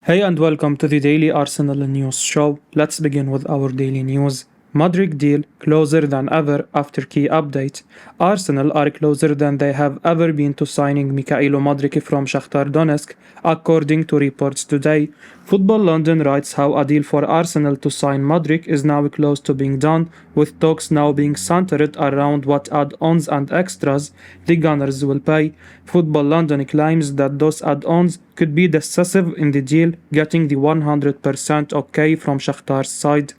Hey and welcome to the Daily Arsenal News Show. Let's begin with our daily news. Modric deal closer than ever after key update. Arsenal are closer than they have ever been to signing Mikhailo Modric from Shakhtar Donetsk, according to reports today. Football London writes how a deal for Arsenal to sign Modric is now close to being done, with talks now being centered around what add-ons and extras the Gunners will pay. Football London claims that those add-ons could be decisive in the deal, getting the 100% okay from Shakhtar's side.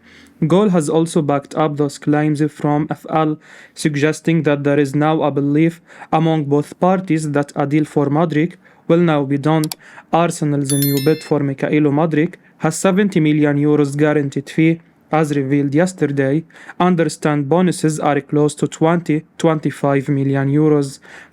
Goal has also backed up those claims from FL, suggesting that there is now a belief among both parties that a deal for Modric will now be done. Arsenal's new bid for Mikhailo Modric has €70 million guaranteed fee. As revealed yesterday, understand bonuses are close to €20-25 million.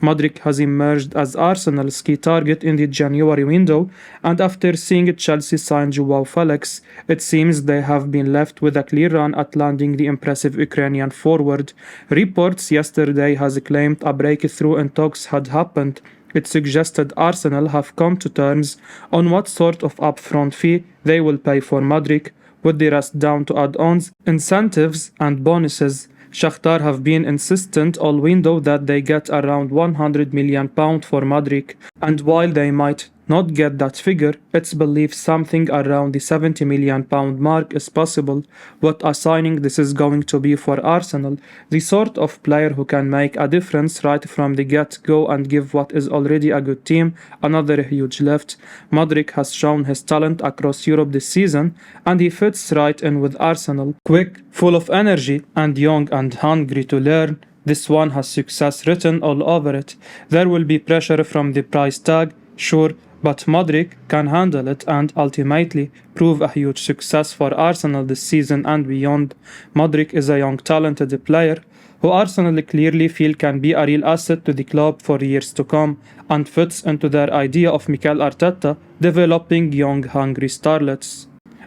Modric has emerged as Arsenal's key target in the January window, and after seeing Chelsea sign Joao Felix, it seems they have been left with a clear run at landing the impressive Ukrainian forward. Reports yesterday has claimed a breakthrough in talks had happened. It suggested Arsenal have come to terms on what sort of upfront fee they will pay for Modric, with the rest down to add-ons, incentives and bonuses. Shakhtar have been insistent all window that they get around £100 million for Modric, and while they might not get that figure, it's believed something around the £70 million mark is possible. What a signing this is going to be for Arsenal, the sort of player who can make a difference right from the get-go and give what is already a good team another huge lift. Modric has shown his talent across Europe this season, and he fits right in with Arsenal. Quick, full of energy, and young and hungry to learn. This one has success written all over it. There will be pressure from the price tag, sure, but Modric can handle it and ultimately prove a huge success for Arsenal this season and beyond. Modric is a young talented player who Arsenal clearly feel can be a real asset to the club for years to come, and fits into their idea of Mikel Arteta developing young hungry starlets.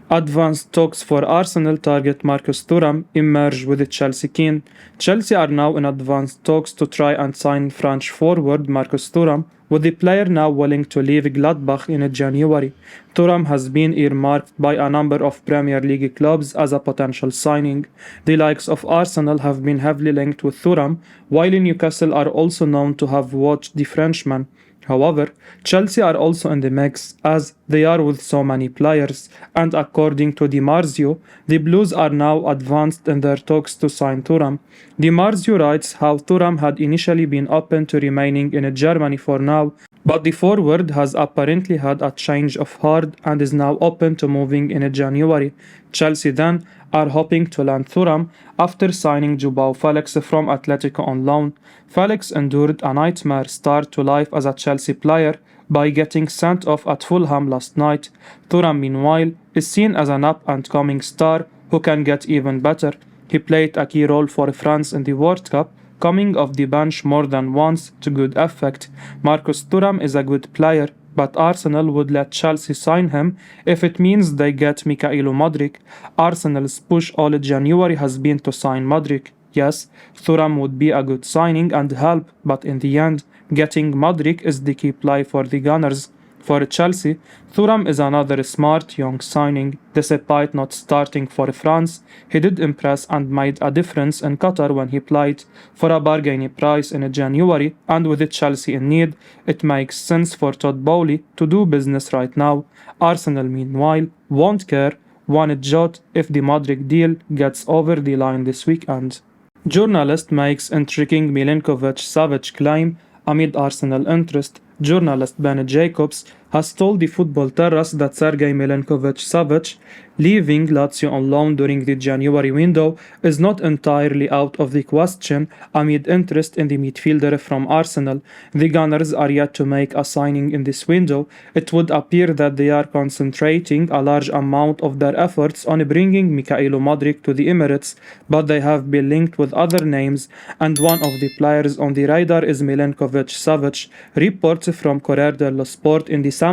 Advanced talks for Arsenal target Marcus Thuram emerge with Chelsea keen. Chelsea are now in advanced talks to try and sign French forward Marcus Thuram, with the player now willing to leave Gladbach in January. Thuram has been earmarked by a number of Premier League clubs as a potential signing. The likes of Arsenal have been heavily linked with Thuram, while Newcastle are also known to have watched the Frenchman. However, Chelsea are also in the mix, as they are with so many players, and according to Di Marzio, the Blues are now advanced in their talks to sign Thuram. Di Marzio writes how Thuram had initially been open to remaining in Germany for now, but the forward has apparently had a change of heart and is now open to moving in January. Chelsea then are hoping to land Thuram after signing Joao Felix from Atletico on loan. Felix endured a nightmare start to life as a Chelsea player by getting sent off at Fulham last night. Thuram, meanwhile, is seen as an up-and-coming star who can get even better. He played a key role for France in the World Cup, coming off the bench more than once to good effect. Marcus Thuram is a good player, but Arsenal would let Chelsea sign him if it means they get Mikhailo Modric. Arsenal's push all January has been to sign Modric. Yes, Thuram would be a good signing and help, but in the end, getting Modric is the key play for the Gunners. For Chelsea, Thuram is another smart young signing. Despite not starting for France, he did impress and made a difference in Qatar when he played for a bargain price in January, and with Chelsea in need, it makes sense for Todd Bowley to do business right now. Arsenal, meanwhile, won't care one jot if the Modric deal gets over the line this weekend. Journalist makes intriguing Milinkovic-Savic claim amid Arsenal interest. Journalist Ben Jacobs has told the Football Terrace that Sergei Milinkovic-Savic leaving Lazio on loan during the January window is not entirely out of the question amid interest in the midfielder from Arsenal. The Gunners are yet to make a signing in this window. It would appear that they are concentrating a large amount of their efforts on bringing Mikhailo Modric to the Emirates, but they have been linked with other names, and one of the players on the radar is Milinkovic-Savic. Reports from Corriere dello Sport in December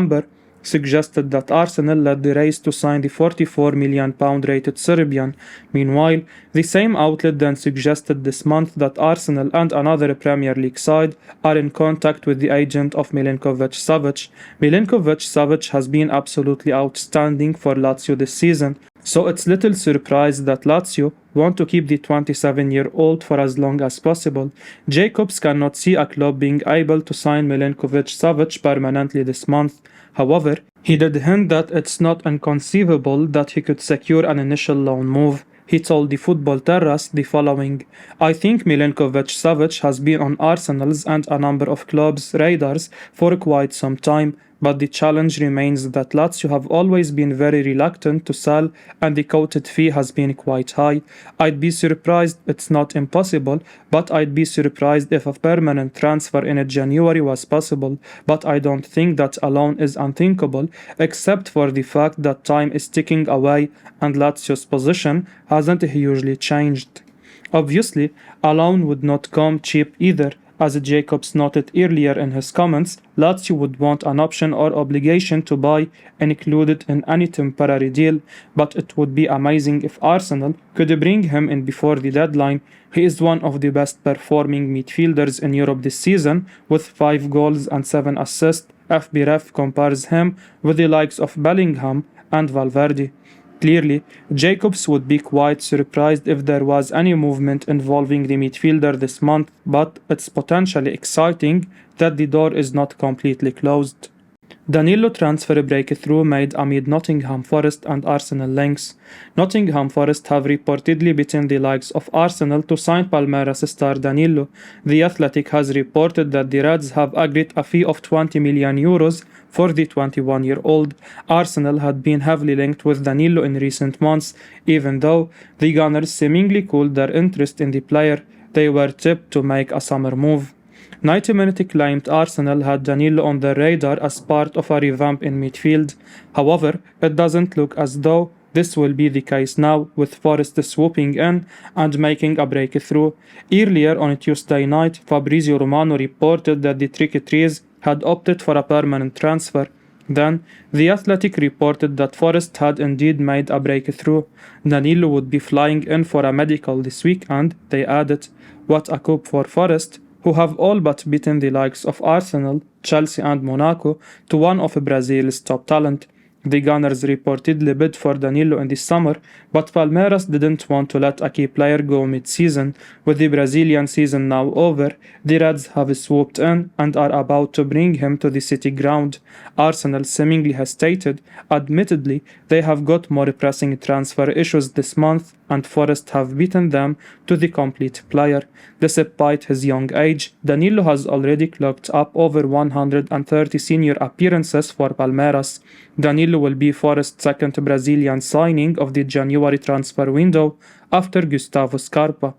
suggested that Arsenal led the race to sign the £44 million rated Serbian. Meanwhile, the same outlet then suggested this month that Arsenal and another Premier League side are in contact with the agent of Milinkovic-Savic. Milinkovic-Savic has been absolutely outstanding for Lazio this season, so it's little surprise that Lazio want to keep the 27-year-old for as long as possible. Jacobs cannot see a club being able to sign Milinkovic-Savic permanently this month. However, he did hint that it's not inconceivable that he could secure an initial loan move. He told the Football Terrace the following: "I think Milinkovic-Savic has been on Arsenal's and a number of clubs' radars for quite some time, but the challenge remains that Lazio have always been very reluctant to sell and the quoted fee has been quite high. I'd be surprised, it's not impossible, but I'd be surprised if a permanent transfer in January was possible, but I don't think that alone is unthinkable, except for the fact that time is ticking away and Lazio's position hasn't hugely changed." Obviously, a loan would not come cheap either. As Jacobs noted earlier in his comments, Lazio would want an option or obligation to buy included in any temporary deal, but it would be amazing if Arsenal could bring him in before the deadline. He is one of the best performing midfielders in Europe this season, with 5 goals and 7 assists. FBref compares him with the likes of Bellingham and Valverde. Clearly, Jacobs would be quite surprised if there was any movement involving the midfielder this month, but it's potentially exciting that the door is not completely closed. Danilo transfer breakthrough made amid Nottingham Forest and Arsenal links. Nottingham Forest have reportedly beaten the likes of Arsenal to sign Palmeiras star Danilo. The Athletic has reported that the Reds have agreed a fee of €20 million for the 21-year-old. Arsenal had been heavily linked with Danilo in recent months, even though the Gunners seemingly cooled their interest in the player. They were tipped to make a summer move. 90 Minutes claimed Arsenal had Danilo on their radar as part of a revamp in midfield. However, it doesn't look as though this will be the case now, with Forest swooping in and making a breakthrough. Earlier on Tuesday night, Fabrizio Romano reported that the Tricky Trees had opted for a permanent transfer. Then, The Athletic reported that Forest had indeed made a breakthrough. Danilo would be flying in for a medical this week, and they added, "What a coup for Forest, who have all but beaten the likes of Arsenal, Chelsea and Monaco to one of Brazil's top talent." The Gunners reportedly bid for Danilo in the summer, but Palmeiras didn't want to let a key player go mid-season. With the Brazilian season now over, the Reds have swooped in and are about to bring him to the City ground. Arsenal seemingly hesitated. Admittedly, they have got more pressing transfer issues this month, and Forest have beaten them to the complete player. Despite his young age, Danilo has already clocked up over 130 senior appearances for Palmeiras. Danilo will be Forest's second Brazilian signing of the January transfer window after Gustavo Scarpa.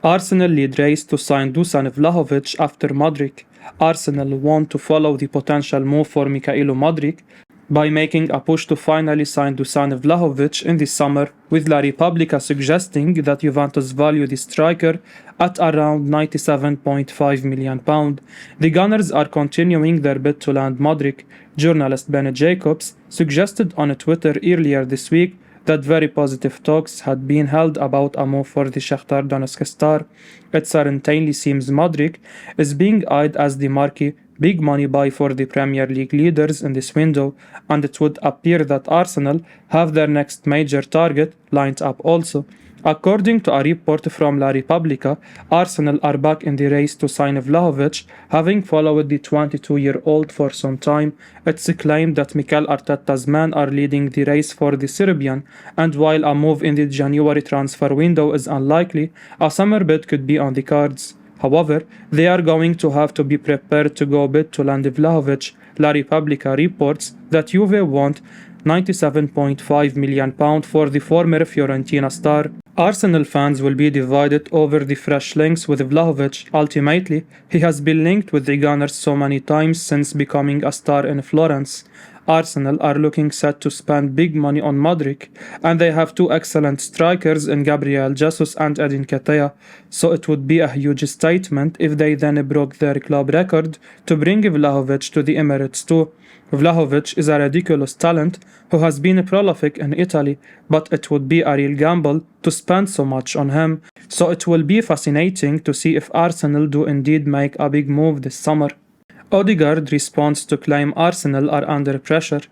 Arsenal lead race to sign Dusan Vlahovic after Modric. Arsenal want to follow the potential move for Mykhailo Mudryk by making a push to finally sign Dusan Vlahovic in the summer, with La Repubblica suggesting that Juventus value the striker at around £97.5 million. The Gunners are continuing their bid to land Modric. Journalist Ben Jacobs suggested on Twitter earlier this week that very positive talks had been held about a move for the Shakhtar Donetsk star. It certainly seems Modric is being eyed as the marquee big money buy for the Premier League leaders in this window, and it would appear that Arsenal have their next major target lined up also. According to a report from La Repubblica, Arsenal are back in the race to sign Vlahovic, having followed the 22-year-old for some time. It's claimed that Mikel Arteta's men are leading the race for the Serbian, and while a move in the January transfer window is unlikely, a summer bid could be on the cards. However, they are going to have to be prepared to go bid to land Vlahovic. La Repubblica reports that Juve want £97.5 million for the former Fiorentina star. Arsenal fans will be divided over the fresh links with Vlahovic. Ultimately, he has been linked with the Gunners so many times since becoming a star in Florence. Arsenal are looking set to spend big money on Modric, and they have two excellent strikers in Gabriel Jesus and Edin Ketia, so it would be a huge statement if they then broke their club record to bring Vlahovic to the Emirates too. Vlahovic is a ridiculous talent who has been prolific in Italy, but it would be a real gamble to spend so much on him, so it will be fascinating to see if Arsenal do indeed make a big move this summer. Odegaard responds to claim Arsenal are under pressure.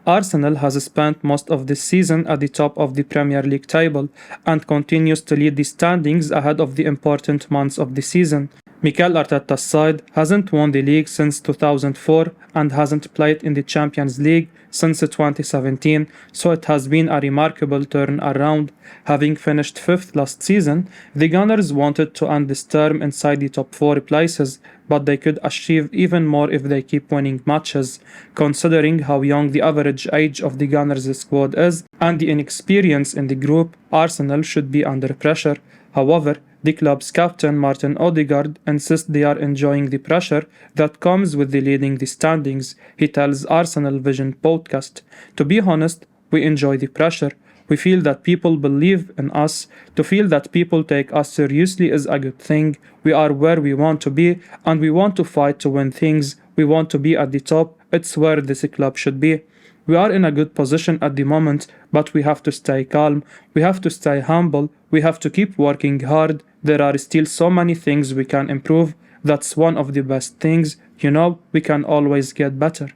Arsenal has spent most of this season at the top of the Premier League table and continues to lead the standings ahead of the important months of the season. Mikel Arteta's side hasn't won the league since 2004 and hasn't played in the Champions League since 2017, so it has been a remarkable turnaround. Having finished 5th last season, the Gunners wanted to end this term inside the top 4 places, but they could achieve even more if they keep winning matches. Considering how young the average age of the Gunners squad is and the inexperience in the group, Arsenal should be under pressure. However, the club's captain Martin Odegaard insists they are enjoying the pressure that comes with the leading the standings. He tells Arsenal Vision podcast, "To be honest, we enjoy the pressure. We feel that people believe in us. To feel that people take us seriously is a good thing. We are where we want to be and we want to fight to win things. We want to be at the top. It's where this club should be. We are in a good position at the moment, but we have to stay calm. We have to stay humble. We have to keep working hard. There are still so many things we can improve. That's one of the best things. We can always get better."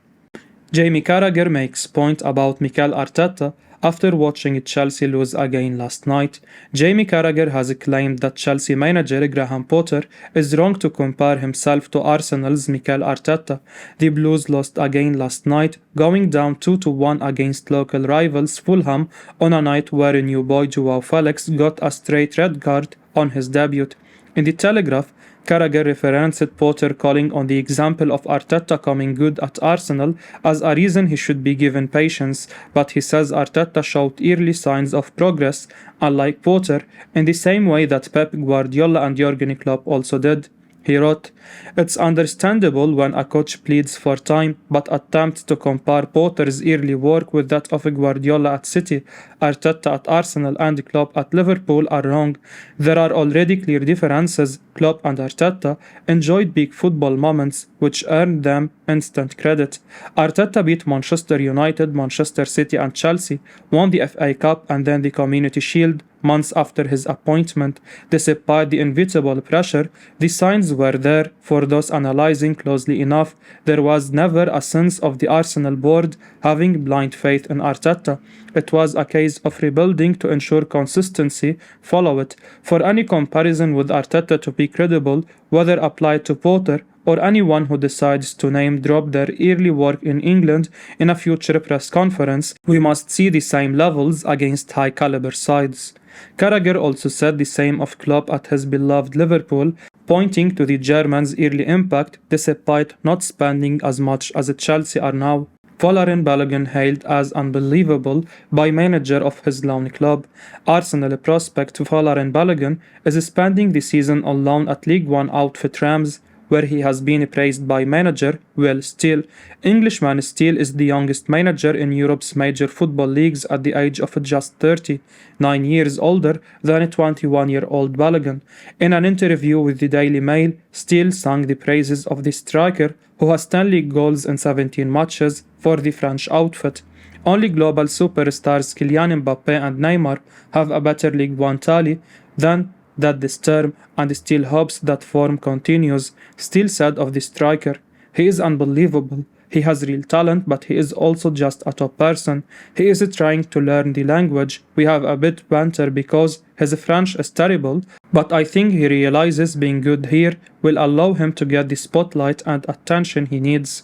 Jamie Carragher makes point about Mikel Arteta after watching Chelsea lose again last night. Jamie Carragher has claimed that Chelsea manager Graham Potter is wrong to compare himself to Arsenal's Mikel Arteta. The Blues lost again last night, going down 2-1 against local rivals Fulham on a night where new boy Joao Felix got a straight red card on his debut. In the Telegraph, Carragher referenced Potter calling on the example of Arteta coming good at Arsenal as a reason he should be given patience, but he says Arteta showed early signs of progress, unlike Potter, in the same way that Pep Guardiola and Jurgen Klopp also did. He wrote, "It's understandable when a coach pleads for time, but attempts to compare Potter's early work with that of Guardiola at City, Arteta at Arsenal and Klopp at Liverpool are wrong. There are already clear differences. Klopp and Arteta enjoyed big football moments, which earned them instant credit. Arteta beat Manchester United, Manchester City and Chelsea, won the FA Cup and then the Community Shield months after his appointment. Despite the inevitable pressure, the signs were there. For those analysing closely enough, there was never a sense of the Arsenal board having blind faith in Arteta. It was a case of rebuilding to ensure consistency, follow it. For any comparison with Arteta to be credible, whether applied to Potter or anyone who decides to name drop their early work in England in a future press conference, we must see the same levels against high-caliber sides." Carragher also said the same of Klopp at his beloved Liverpool, pointing to the Germans' early impact despite not spending as much as Chelsea are now. Folarin Balogun hailed as unbelievable by manager of his loan club. Arsenal prospect Folarin Balogun is spending the season on loan at League One outfit Rams, where he has been praised by manager Will Steele. Englishman Steele is the youngest manager in Europe's major football leagues at the age of just 30, 9 years older than a 21-year-old Balogun. In an interview with the Daily Mail, Steele sang the praises of the striker, who has 10 league goals in 17 matches for the French outfit. Only global superstars Kylian Mbappe and Neymar have a better League One tally than that this term, and still hopes that form continues. Steele said of the striker, "He is unbelievable. He has real talent, but he is also just a top person. He is trying to learn the language. We have a bit banter because his French is terrible, but I think he realizes being good here will allow him to get the spotlight and attention he needs."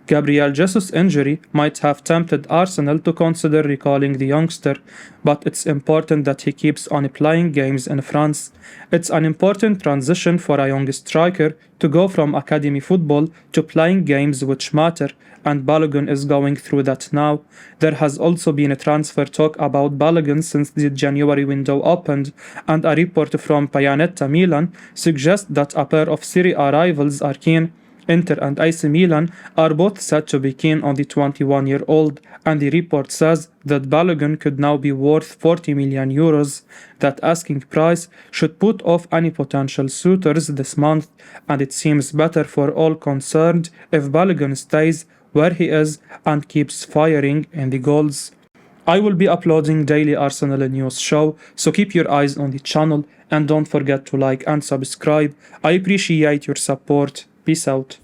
Gabriel Jesus' injury might have tempted Arsenal to consider recalling the youngster, but it's important that he keeps on playing games in France. It's an important transition for a young striker to go from academy football to playing games which matter, and Balogun is going through that now. There has also been a transfer talk about Balogun since the January window opened, and a report from Pianetta Milan suggests that a pair of Serie A rivals are keen. Inter and AC Milan are both said to be keen on the 21-year-old, and the report says that Balogun could now be worth 40 million euros. That asking price should put off any potential suitors this month, and it seems better for all concerned if Balogun stays where he is and keeps firing in the goals. I will be uploading daily Arsenal news show, so keep your eyes on the channel and don't forget to like and subscribe. I appreciate your support. Peace out.